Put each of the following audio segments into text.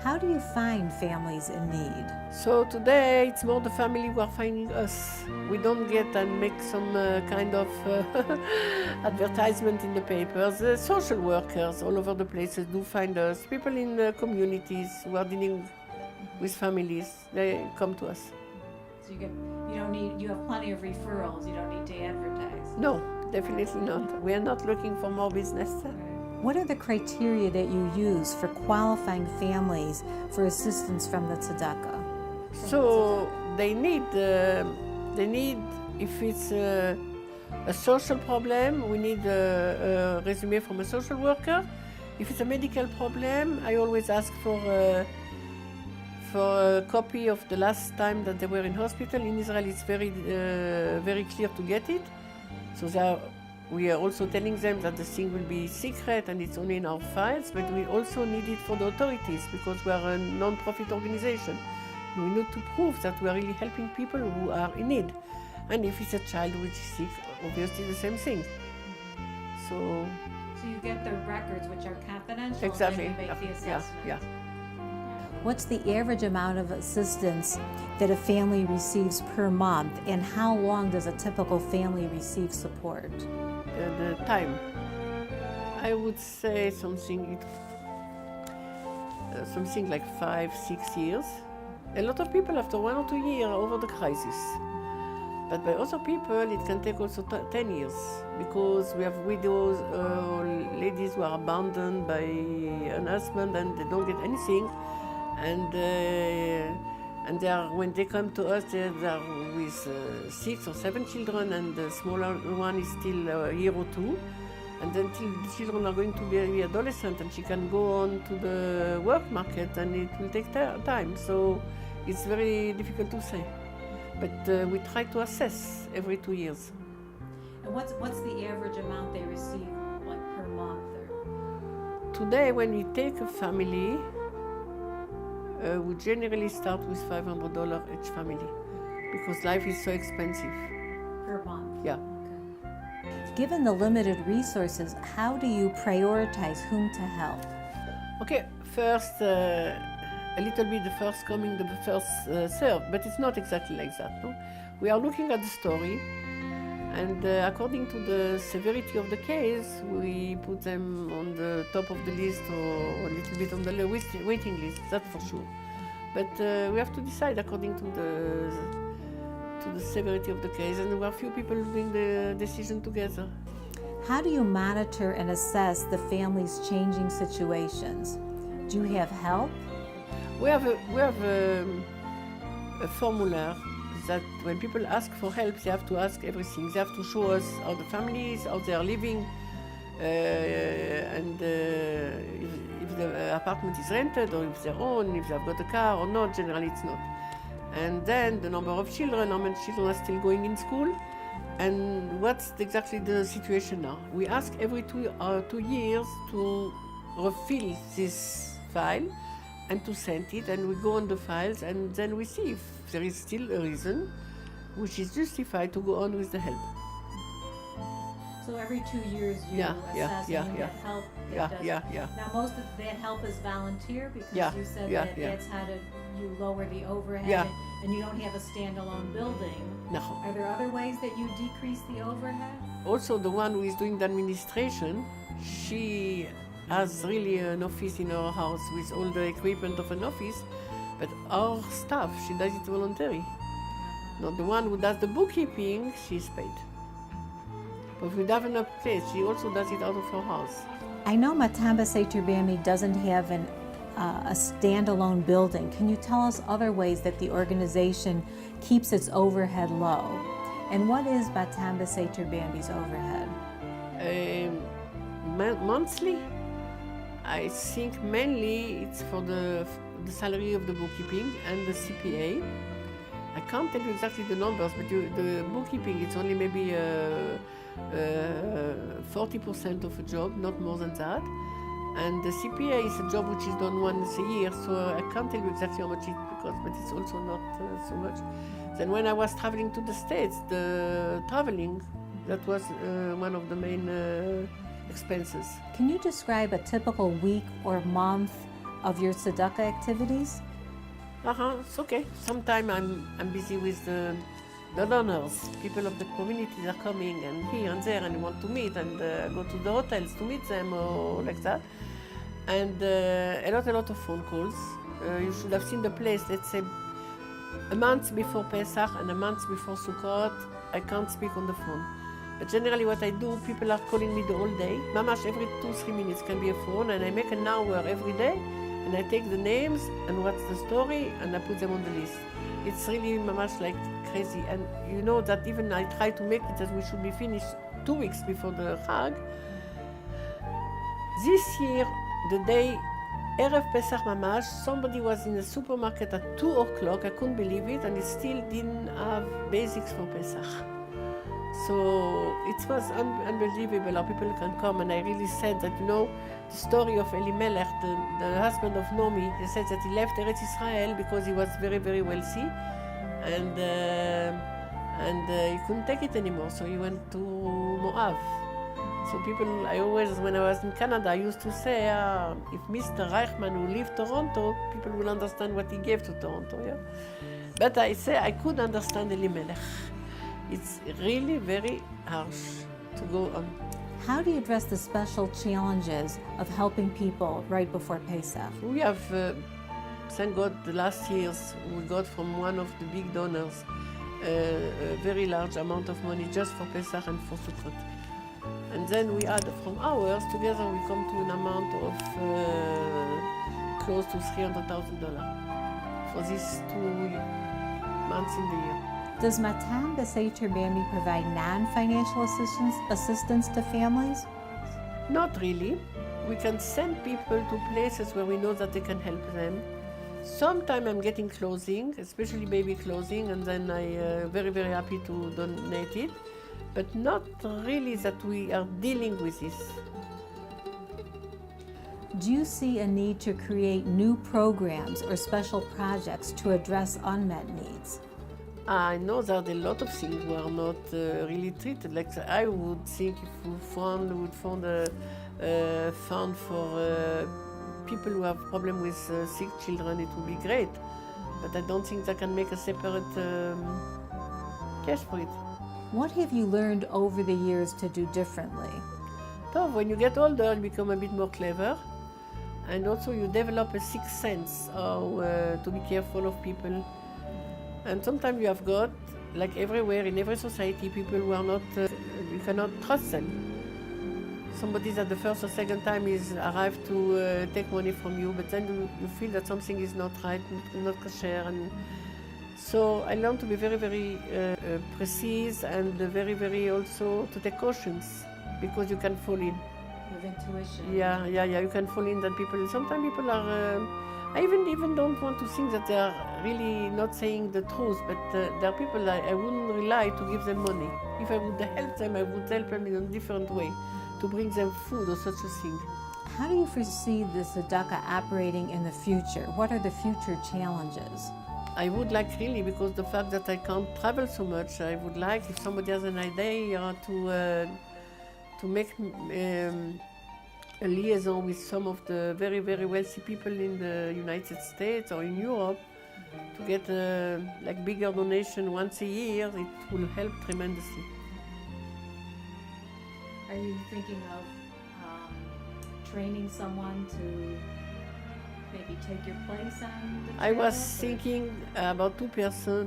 How do you find families in need? So today it's more the family who are finding us. We don't get and make some kind of advertisement in the papers. Social workers all over the places do find us. People in communities who are dealing with families, they come to us. So you have plenty of referrals. You don't need to advertise. No, definitely not. We are not looking for more business. What are the criteria that you use for qualifying families for assistance from the tzedakah? So they need, if it's a social problem, we need a resume from a social worker. If it's a medical problem, I always ask for a copy of the last time that they were in hospital. In Israel, it's very clear to get it. So we are also telling them that the thing will be secret and it's only in our files, but we also need it for the authorities because we are a non-profit organization. We need to prove that we are really helping people who are in need. And if it's a child which is sick, obviously the same thing. So you get the records which are confidential, exactly. And then you make the assessment. Yeah. What's the average amount of assistance that a family receives per month, and how long does a typical family receive support? The time, I would say something like 5-6 years. A lot of people after 1 or 2 years are over the crisis. But by other people, it can take also 10 years because we have widows, ladies who are abandoned by an husband and they don't get anything. And they are, when they come to us, they are with 6 or 7 children, and the smaller one is still a year or 2. And then till the children are going to be adolescent, and she can go on to the work market, and it will take time. So it's very difficult to say. But we try to assess every 2 years. And what's the average amount they receive, like per month? Today, when we take a family, we generally start with $500 each family because life is so expensive. Per month? Yeah. Okay. Given the limited resources, how do you prioritize whom to help? Okay, first, a little bit the first coming, the first served, but it's not exactly like that. No? We are looking at the story, and according to the severity of the case, we put them on the top of the list or a little bit on the waiting list, that's for sure. But we have to decide according to the severity of the case, and we are few people doing the decision together. How do you monitor and assess the family's changing situations? Do you have help? We have a formula that when people ask for help, they have to ask everything. They have to show us how the family is, how they are living, and if the apartment is rented or if they're own, if they've got a car or not. Generally, it's not. And then the number of children, how many children are still going in school, and what's exactly the situation now. We ask every 2 years to refill this file and to send it, and we go on the files, and then we see if there is still a reason which is justified to go on with the help. So every 2 years you assess and you get help that does it. Now most of that help is volunteer because you said that's how you lower the overhead and you don't have a standalone building. No. Are there other ways that you decrease the overhead? Also the one who is doing the administration, she has really an office in her house with all the equipment of an office, but our staff, she does it voluntary. Not the one who does the bookkeeping, she's paid. But if we have enough place, she also does it out of her house. I know interviewBambi doesn't have a standalone building. Can you tell us other ways that the organization keeps its overhead low? And what is interviewBambi's overhead? Monthly, I think mainly it's for the salary of the bookkeeping and the CPA. I can't tell you exactly the numbers, but the bookkeeping, it's only maybe 40% of a job, not more than that. And the CPA is a job which is done once a year, so I can't tell you exactly how much but it's also not so much. Then when I was traveling to the States, the traveling, that was one of the main expenses. Can you describe a typical week or month of your tzedakah activities? It's okay. Sometimes I'm busy with the donors. People of the community are coming and here and there and want to meet and go to the hotels to meet them or like that. And a lot of phone calls. You should have seen the place, let's say, a month before Pesach and a month before Sukkot. I can't speak on the phone. But generally what I do, people are calling me the whole day. Mamash, every 2-3 minutes can be a phone, and I make an hour every day, and I take the names and what's the story, and I put them on the list. It's really mamash like crazy. And you know that even I try to make it that we should be finished 2 weeks before the Chag. This year, the day Erev Pesach Mamash, somebody was in the supermarket at 2 o'clock, I couldn't believe it, and it still didn't have basics for Pesach. So it was unbelievable how people can come, and I really said that, you know, the story of Elimelech, the husband of Nomi, he said that he left Eretz Israel because he was very, very wealthy, and he couldn't take it anymore, so he went to Moab. So people, I always, when I was in Canada, I used to say, if Mr. Reichman will leave Toronto, people will understand what he gave to Toronto, yeah? But I say I could understand Elimelech. It's really very harsh to go on. How do you address the special challenges of helping people right before Pesach? We have, thank God, the last years, we got from one of the big donors a very large amount of money just for Pesach and for Sukkot. And then we add from ours, together we come to an amount of close to $300,000 for these 2 months in the year. Does interviewBambi2 provide non-financial assistance to families? Not really. We can send people to places where we know that they can help them. Sometimes I'm getting clothing, especially baby clothing, and then I'm very, very happy to donate it. But not really that we are dealing with this. Do you see a need to create new programs or special projects to address unmet needs? I know that a lot of things were not really treated. Like I would think if we would found a fund for people who have problems with sick children, it would be great. But I don't think they can make a separate cash for it. What have you learned over the years to do differently? So when you get older, you become a bit more clever. And also you develop a sixth sense to be careful of people. And sometimes you have got, like everywhere, in every society, people who are not, you cannot trust them. Somebody that the first or second time is arrived to take money from you, but then you feel that something is not right, not kosher. And so I learned to be very, very precise and very, very also to take cautions, because you can fall in. With intuition. Yeah, you can fall in that people, sometimes people are, I even don't want to think that they are really not saying the truth, but there are people I wouldn't rely to give them money. If I would help them, I would help them in a different way, to bring them food or such a thing. How do you foresee the tzedakah operating in the future? What are the future challenges? I would like really, because the fact that I can't travel so much, I would like, if somebody has an idea, to make a liaison with some of the very, very wealthy people in the United States or in Europe to get a bigger donation once a year. It will help tremendously. Are you thinking of training someone to maybe take your place on the trip? I was thinking about 2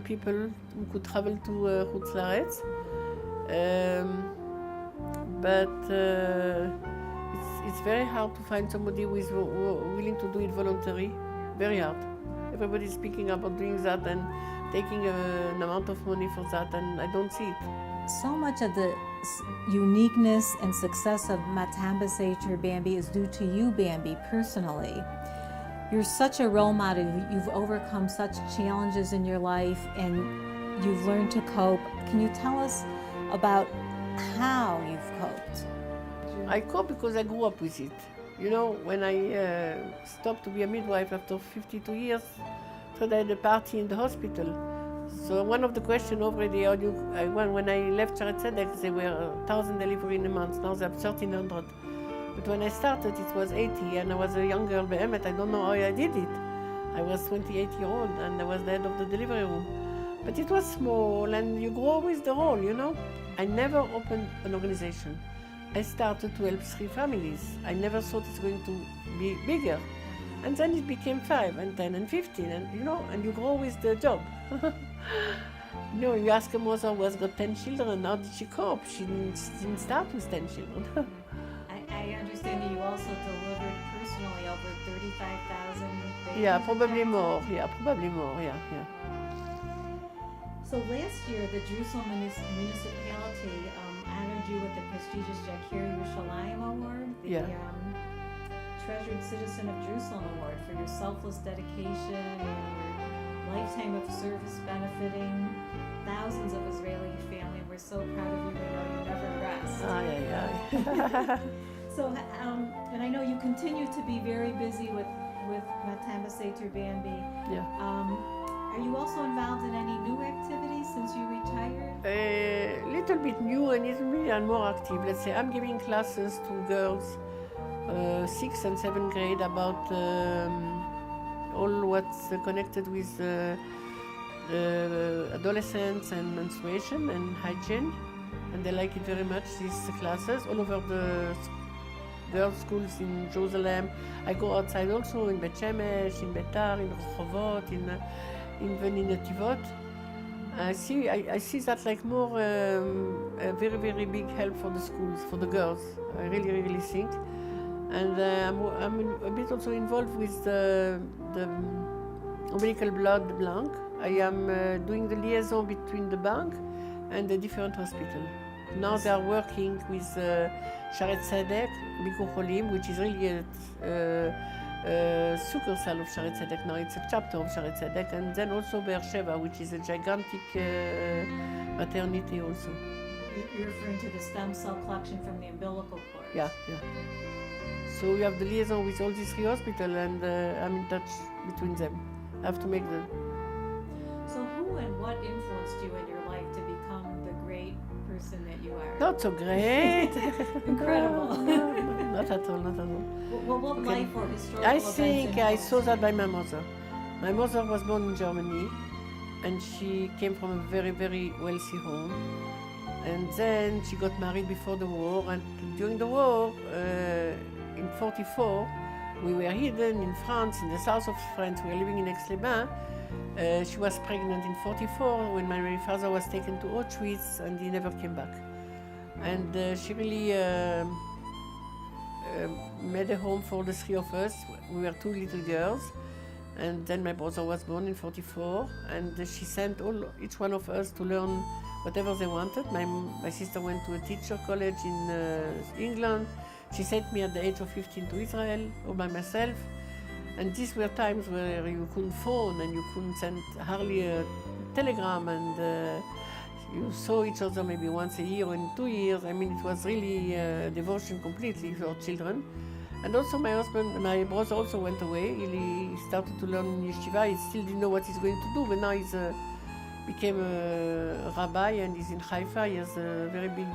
people who could travel to Chutz La'aretz. But it's very hard to find somebody who is willing to do it voluntarily. Very hard. Everybody is speaking about doing that and taking an amount of money for that, and I don't see it. So much of the uniqueness and success of interviewBambi is due to you, Bambi, personally. You're such a role model. You've overcome such challenges in your life, and you've learned to cope. Can you tell us about how you've coped? I cope because I grew up with it. You know, when I stopped to be a midwife after 52 years, I had a party in the hospital. So one of the questions already, when I left Sharet Zedek, there were 1,000 deliveries in a month. Now there are 1,300. But when I started, it was 80, and I was a young girl, behemoth. I don't know how I did it. I was 28-year-old, and I was the head of the delivery room. But it was small, and you grow with the role, you know. I never opened an organization. I started to help 3 families. I never thought it's going to be bigger. And then it became 5 and 10 and 15, and you know, and you grow with the job. You know, you ask a mother who has got 10 children, how did she cope? She didn't start with 10 children. I understand that you also delivered personally over 35,000 babies. Yeah, probably more. Yeah, probably more. Yeah, yeah. So last year, the Jerusalem municipality honored you with the prestigious Jakir Yerushalayim Award, the Treasured Citizen of Jerusalem Award, for your selfless dedication and your lifetime of service benefiting thousands of Israeli families. We're so proud of you. We know you never rest. So, and I know you continue to be very busy with Matan interviewBambi. Yeah. Are you also involved in any new activities since you retired? A little bit new and little bit and more active. Let's say I'm giving classes to girls, 6th and 7th grade, about all what's connected with adolescence and menstruation and hygiene, and they like it very much, these classes, all over the girls' schools in Jerusalem. I go outside also in Bet Shemesh, in Betar, in Rehovot, even in Netivot. I see that like more a very, very big help for the schools, for the girls. I really, really think. And I'm a bit also involved with the umbilical blood bank. I am doing the liaison between the bank and the different hospitals. Now they are working with Sharet Tzedek, Bikur Cholim, which is really a succursal of Sharet Tzedek. Now it's a chapter of Sharet Tzedek, and then also Be'er Sheva, which is a gigantic maternity also. You're referring to the stem cell collection from the umbilical cord. Yeah, yeah. So we have the liaison with all these 3 hospitals, and I'm in touch between them. I have to make the... So who and what influenced you in your life to become the great person that you are? Not so great. Incredible. No, not at all, not at all. Well, what life or historical I events think I saw that by my mother. My mother was born in Germany, and she came from a very, very wealthy home. And then she got married before the war, and during the war, in 1944, we were hidden in France, in the south of France. We were living in Aix-les-Bains. She was pregnant in 1944 when my father was taken to Auschwitz, and he never came back. And she really made a home for the 3 of us. We were 2 little girls. And then my brother was born in 1944, and she sent each one of us to learn whatever they wanted. My sister went to a teacher college in England. She sent me at the age of 15 to Israel all by myself. And these were times where you couldn't phone and you couldn't send hardly a telegram, and you saw each other maybe once a year or in 2 years. I mean, it was really devotion completely for children. And also my brother also went away. He started to learn in yeshiva. He still didn't know what he's going to do, but now he's became a rabbi, and he's in Haifa. He has a very big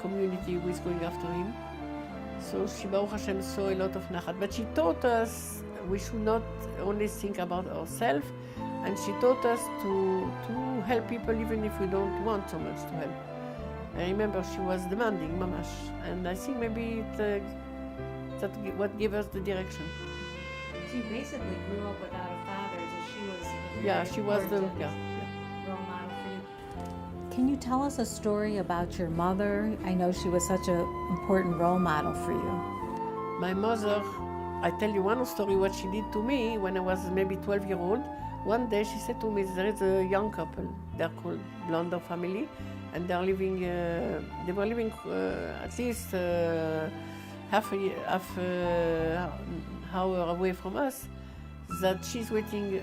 community who is going after him. So she, Baruch Hashem, saw a lot of nachat. But she taught us we should not only think about ourselves, and she taught us to help people even if we don't want so much to help. I remember she was demanding, mamash, and I think maybe that's what gave us the direction. So you basically grew up without a father, so she was... Yeah, she was the... role model for you. Can you tell us a story about your mother? I know she was such an important role model for you. My mother, I tell you one story what she did to me when I was maybe 12-year-old. One day she said to me, there is a young couple, they're called Blonder family, and they were living at least half hour away from us, that she's waiting,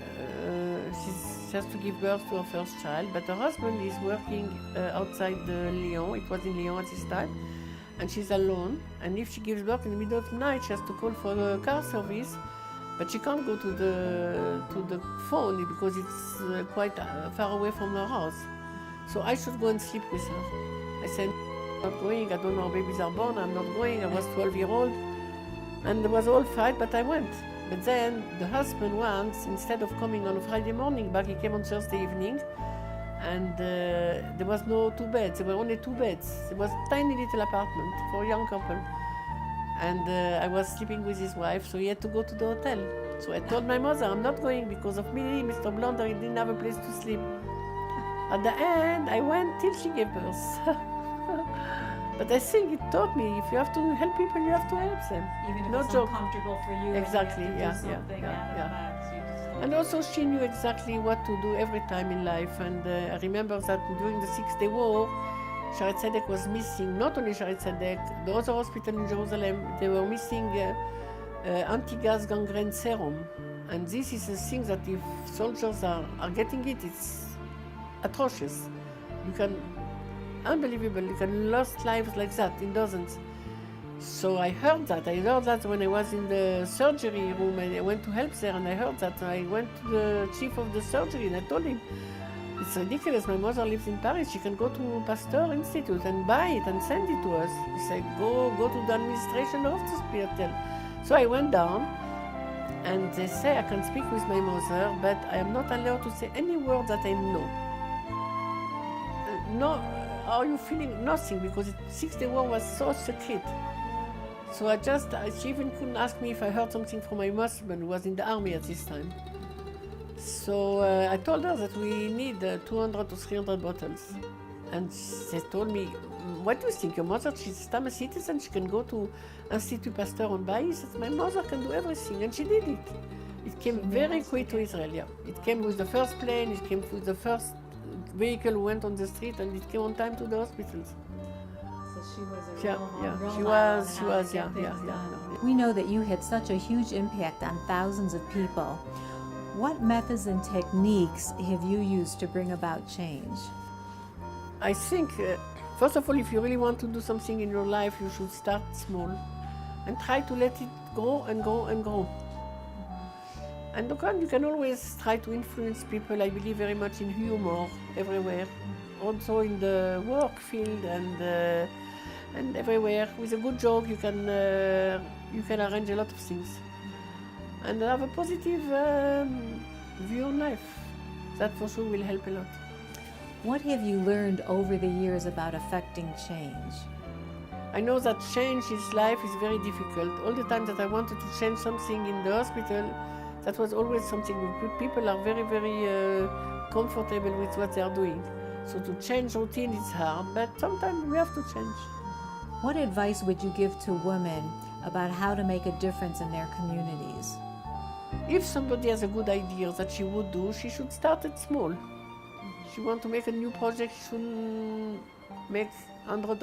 she has to give birth to her first child, but her husband is working outside Lyon. It was in Lyon at this time, and she's alone, and if she gives birth in the middle of the night, she has to call for the car service, but she can't go to the phone because it's quite far away from her house. So I should go and sleep with her. I said, Not going, I don't know how babies are born, I'm not going, I was 12-year-old. And there was all fight, but I went. But then the husband once, instead of coming on a Friday morning back, he came on Thursday evening. And there was no 2 beds, there were only 2 beds. It was a tiny little apartment for a young couple. And I was sleeping with his wife, so he had to go to the hotel. So I told my mother, I'm not going because of me, Mr. Blonder, he didn't have a place to sleep. At the end, I went till she gave birth. But I think it taught me, if you have to help people, you have to help them. Even if no it's joke. uncomfortable for you, Exactly, and you have to do something out of the box, you just go. And also she knew exactly what to do every time in life. And I remember that during the 6-day war, Sharet Zedek was missing, not only Sharet Zedek, the other hospital in Jerusalem, they were missing anti-gas gangrene serum. And this is a thing that if soldiers are getting it, it's atrocious. You can, unbelievable, you can lose lives like that in dozens. So I heard that when I was in the surgery room and I went to help there, and I heard that. I went to the chief of the surgery and I told him, it's ridiculous, my mother lives in Paris, she can go to Pasteur Institute and buy it and send it to us. He said, go to the administration of the hospital. So I went down and they say I can speak with my mother, but I am not allowed to say any word that I know. No, are you feeling nothing? Because 6-day war was so secret. So she even couldn't ask me if I heard something from my husband, who was in the army at this time. So I told her that we need 200 to 300 bottles. And they told me, what do you think? Your mother, she's a citizen, she can go to Institut Pasteur and buy it. My mother can do everything, and she did it. It came very quick to Israel, yeah. It came with the first plane, it came with the first vehicle who went on the street, and it came on time to the hospitals. So she was a role she model was, on how to get things done. yeah. We know that you had such a huge impact on thousands of people. What methods and techniques have you used to bring about change? I think, first of all, if you really want to do something in your life, you should start small and try to let it grow and grow and grow. And you can always try to influence people. I believe very much in humor everywhere, also in the work field and everywhere. With a good joke, you can arrange a lot of things and have a positive view on life. That for sure will help a lot. What have you learned over the years about affecting change? I know that change in life is very difficult. All the time that I wanted to change something in the hospital, that was always something. People are very, very comfortable with what they are doing. So to change routine is hard, but sometimes we have to change. What advice would you give to women about how to make a difference in their communities? If somebody has a good idea that she would do, she should start it small. She wants to make a new project, she shouldn't make hundreds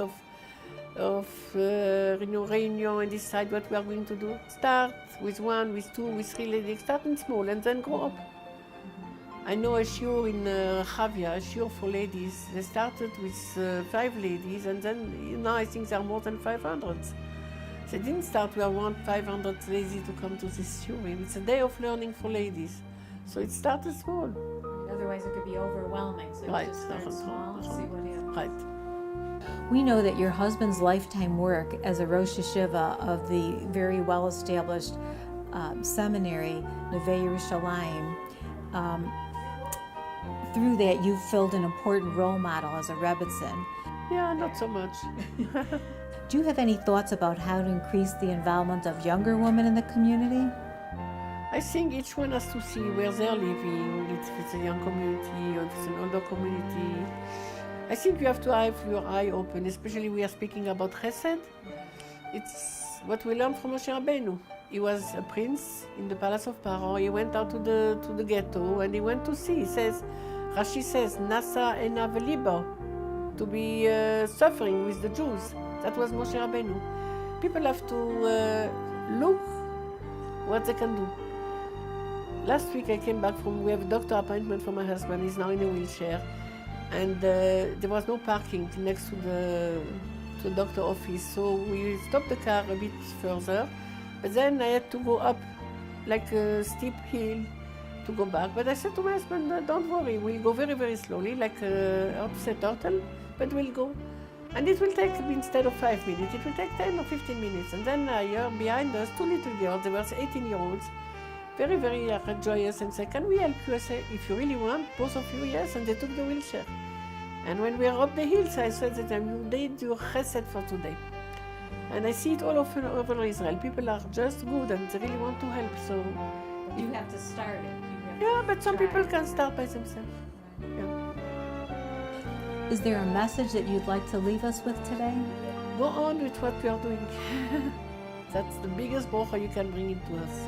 of reunions and decide what we are going to do. Start with 1, with 2, with 3 ladies, starting small and then grow up. I know a shiur in Chavia, a shiur for ladies. They started with 5 ladies and then now I think there are more than 500. They didn't start with 500 ladies to come to this shiur. It's a day of learning for ladies. So it started small. Otherwise it could be overwhelming, so right. You just start small and see what happens. Right. We know that your husband's lifetime work as a Rosh Hashiva of the very well-established seminary, Neve Yerushalayim, through that you've filled an important role model as a Rebbitzin. Yeah, not so much. Do you have any thoughts about how to increase the involvement of younger women in the community? I think each one has to see where they're living, if it's a young community or if it's an older community. I think you have to have your eye open, especially we are speaking about Chesed. It's what we learned from Moshe Rabbeinu. He was a prince in the palace of Paro. He went out to the ghetto and he went to see. He says, Rashi says, Nasa enav libo, to be suffering with the Jews. That was Moshe Rabbeinu. People have to look what they can do. Last week I came back we have a doctor appointment for my husband. He's now in a wheelchair. And there was no parking next to the doctor office. So we stopped the car a bit further. But then I had to go up like a steep hill to go back. But I said to my husband, don't worry, we'll go very, very slowly, like a turtle, but we'll go. And it will take, instead of 5 minutes, it will take 10 or 15 minutes. And then here behind us, two little girls, they were 18-year-olds, very, very joyous, and said, can we help you? I said, if you really want, both of you, yes. And they took the wheelchair. And when we were up the hills, I said to them, you did your chesed for today. And I see it all over Israel. People are just good and they really want to help. So you have to start it. Yeah, but some people can start by themselves. Yeah. Is there a message that you'd like to leave us with today? Go on with what we are doing. That's the biggest bracha you can bring into us.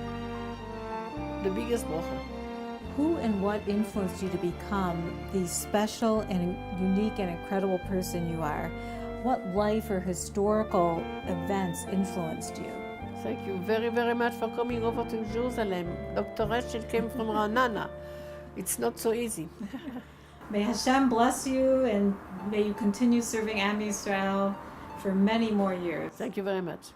The biggest bracha. Who and what influenced you to become the special and unique and incredible person you are? What life or historical events influenced you? Thank you very, very much for coming over to Jerusalem. Dr. Rachel came from Ranana. It's not so easy. May Hashem bless you, and may you continue serving Am Yisrael for many more years. Thank you very much.